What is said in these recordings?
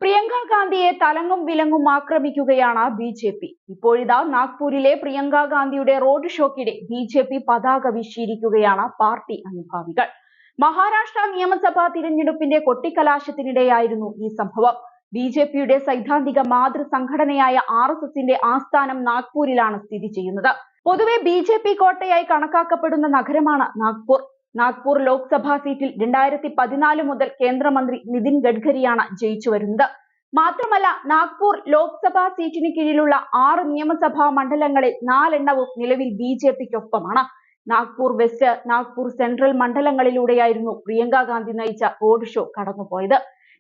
പ്രിയങ്ക ഗാന്ധിയെ തലങ്ങും വിലങ്ങും ആക്രമിക്കുകയാണ് ബി.ജെ.പി. ഇപ്പോഴിതാ നാഗ്പൂരിലെ പ്രിയങ്ക ഗാന്ധിയുടെ റോഡ് ഷോക്കിടെ ബി.ജെ.പി. പതാക വീശിയിരിക്കുകയാണ് പാർട്ടി അനുഭാവികൾ. മഹാരാഷ്ട്ര നിയമസഭാ തിരഞ്ഞെടുപ്പിന്റെ കൊട്ടിക്കലാശത്തിനിടെയായിരുന്നു ഈ സംഭവം. ബി.ജെ.പിയുടെ സൈദ്ധാന്തിക മാതൃസംഘടനയായ RSSന്റെ ആസ്ഥാനം നാഗ്പൂരിലാണ് സ്ഥിതി ചെയ്യുന്നത്. പൊതുവെ ബി.ജെ.പി. കോട്ടയായി കണക്കാക്കപ്പെടുന്ന നഗരമാണ് നാഗ്പൂർ. നാഗ്പൂർ ലോക്സഭാ സീറ്റിൽ 2014 മുതൽ കേന്ദ്രമന്ത്രി നിതിൻ ഗഡ്കരിയാണ് ജയിച്ചു വരുന്നത്. മാത്രമല്ല നാഗ്പൂർ ലോക്സഭാ സീറ്റിന് കീഴിലുള്ള 6 നിയമസഭാ മണ്ഡലങ്ങളിൽ 4 എണ്ണവും നിലവിൽ ബി.ജെ.പിക്കൊപ്പമാണ്. നാഗ്പൂർ വെസ്റ്റ്, നാഗ്പൂർ സെൻട്രൽ മണ്ഡലങ്ങളിലൂടെയായിരുന്നു പ്രിയങ്ക ഗാന്ധി നയിച്ച റോഡ് ഷോ കടന്നുപോയത്.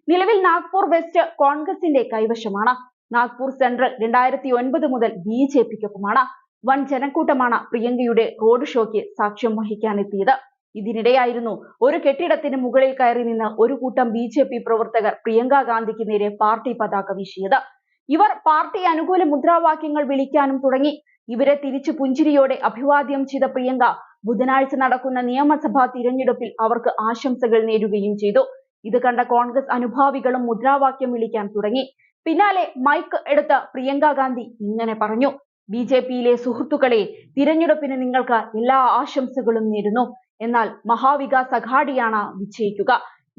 നിലവിൽ നാഗ്പൂർ വെസ്റ്റ് കോൺഗ്രസിന്റെ കൈവശമാണ്. നാഗ്പൂർ സെൻട്രൽ 2009 മുതൽ ബി.ജെ.പിക്കൊപ്പമാണ്. വൻ ജനക്കൂട്ടമാണ് പ്രിയങ്കയുടെ റോഡ് ഷോയ്ക്ക് സാക്ഷ്യം വഹിക്കാനെത്തിയത്. ഇതിനിടെയായിരുന്നു ഒരു കെട്ടിടത്തിന് മുകളിൽ കയറി നിന്ന് ഒരു കൂട്ടം ബി.ജെ.പി. പ്രവർത്തകർ പ്രിയങ്ക ഗാന്ധിക്ക് നേരെ പാർട്ടി പതാക വീശിയത്. ഇവർ പാർട്ടി അനുകൂല മുദ്രാവാക്യങ്ങൾ വിളിക്കാനും തുടങ്ങി. ഇവരെ തിരിച്ചു പുഞ്ചിരിയോടെ അഭിവാദ്യം ചെയ്ത പ്രിയങ്ക ബുധനാഴ്ച നടക്കുന്ന നിയമസഭാ തിരഞ്ഞെടുപ്പിൽ അവർക്ക് ആശംസകൾ നേരുകയും ചെയ്തു. ഇത് കണ്ട കോൺഗ്രസ് അനുഭാവികളും മുദ്രാവാക്യം വിളിക്കാൻ തുടങ്ങി. പിന്നാലെ മൈക്ക് എടുത്ത പ്രിയങ്ക ഗാന്ധി ഇങ്ങനെ പറഞ്ഞു: ബി.ജെ.പിയിലെ സുഹൃത്തുക്കളെ, തിരഞ്ഞെടുപ്പിന് നിങ്ങൾക്ക് എല്ലാ ആശംസകളും നേരുന്നു. എന്നാൽ മഹാവികാസ് അഘാഡിയാണ് വിജയിക്കുക.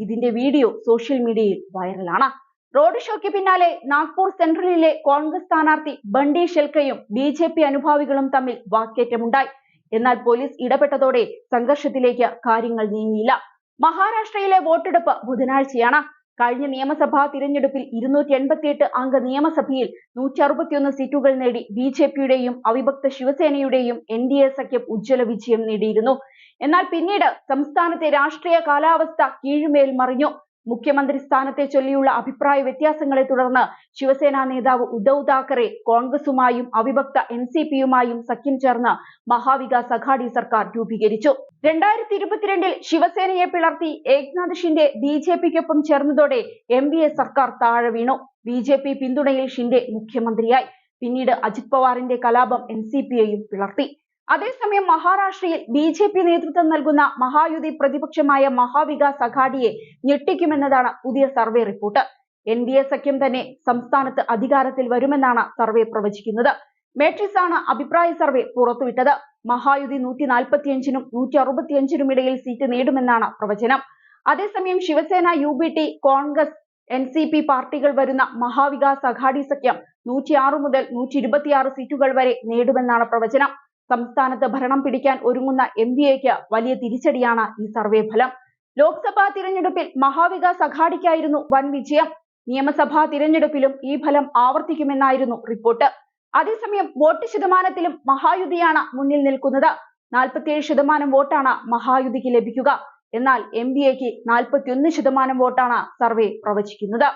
ഇതിന്റെ വീഡിയോ സോഷ്യൽ മീഡിയയിൽ വൈറലാണ്. റോഡ് ഷോയ്ക്ക് പിന്നാലെ നാഗ്പൂർ സെൻട്രലിലെ കോൺഗ്രസ് സ്ഥാനാർത്ഥി ബണ്ടി ഷെൽക്കയും ബി.ജെ.പി. അനുഭാവികളും തമ്മിൽ വാക്കേറ്റമുണ്ടായി. എന്നാൽ പോലീസ് ഇടപെട്ടതോടെ സംഘർഷത്തിലേക്ക് കാര്യങ്ങൾ നീങ്ങിയില്ല. മഹാരാഷ്ട്രയിലെ വോട്ടെടുപ്പ് ബുധനാഴ്ചയാണ്. കഴിഞ്ഞ നിയമസഭാ തിരഞ്ഞെടുപ്പിൽ 288 അംഗ നിയമസഭയിൽ 161 സീറ്റുകൾ നേടി ബി.ജെ.പിയുടെയും അവിഭക്ത ശിവസേനയുടെയും NDA സഖ്യം ഉജ്ജ്വല വിജയം നേടിയിരുന്നു. എന്നാൽ പിന്നീട് സംസ്ഥാനത്തെ രാഷ്ട്രീയ കാലാവസ്ഥ കീഴ്മേൽ മറിഞ്ഞു. മുഖ്യമന്ത്രി സ്ഥാനത്തെ ചൊല്ലിയുള്ള അഭിപ്രായ വ്യത്യാസങ്ങളെ തുടർന്ന് ശിവസേന നേതാവ് ഉദ്ധവ് താക്കറെ കോൺഗ്രസുമായും അവിഭക്ത NCPയുമായും സഖ്യം ചേർന്ന് മഹാവികാസ് അഘാഡി സർക്കാർ രൂപീകരിച്ചു. 2022 ശിവസേനയെ പിളർത്തി ഏക്നാഥ് ഷിൻഡെ ബി.ജെ.പിക്കൊപ്പം ചേർന്നതോടെ MVA സർക്കാർ താഴെ വീണു. ബി.ജെ.പി. പിന്തുണയിൽ ഷിൻഡെ മുഖ്യമന്ത്രിയായി. പിന്നീട് അജിത് പവാറിന്റെ കലാപം NCPയെയും പിളർത്തി. അതേസമയം മഹാരാഷ്ട്രയിൽ ബി.ജെ.പി. നേതൃത്വം നൽകുന്ന മഹായുതി പ്രതിപക്ഷമായ മഹാവികാസ് അഘാഡിയെ ഞെട്ടിക്കുമെന്നതാണ് പുതിയ സർവേ റിപ്പോർട്ട്. NDA സഖ്യം തന്നെ സംസ്ഥാനത്ത് അധികാരത്തിൽ വരുമെന്നാണ് സർവേ പ്രവചിക്കുന്നത്. മാട്രിക്സ് ആണ് അഭിപ്രായ സർവേ പുറത്തുവിട്ടത്. മഹായുതി 145-നും 165-നും ഇടയിൽ സീറ്റ് നേടുമെന്നാണ് പ്രവചനം. അതേസമയം ശിവസേന, UBT, കോൺഗ്രസ്, NCP പാർട്ടികൾ വരുന്ന മഹാവികാസ് അഘാഡി സഖ്യം 106 മുതൽ 126 സീറ്റുകൾ വരെ നേടുമെന്നാണ് പ്രവചനം. സംസ്ഥാനത്ത് ഭരണം പിടിക്കാൻ ഒരുങ്ങുന്ന MVAക്ക് വലിയ തിരിച്ചടിയാണ് ഈ സർവേ ഫലം. ലോക്സഭാ തിരഞ്ഞെടുപ്പിൽ മഹാവികാസ് അഘാഡിക്കായിരുന്നു വൻ വിജയം. നിയമസഭാ തിരഞ്ഞെടുപ്പിലും ഈ ഫലം ആവർത്തിക്കുമെന്നായിരുന്നു റിപ്പോർട്ട്. അതേസമയം വോട്ട് ശതമാനത്തിലും മഹായുതിയാണ് മുന്നിൽ നിൽക്കുന്നത്. 47% വോട്ടാണ് മഹായുതിക്ക് ലഭിക്കുക. എന്നാൽ MVAക്ക് 41% വോട്ടാണ് സർവേ പ്രവചിക്കുന്നത്.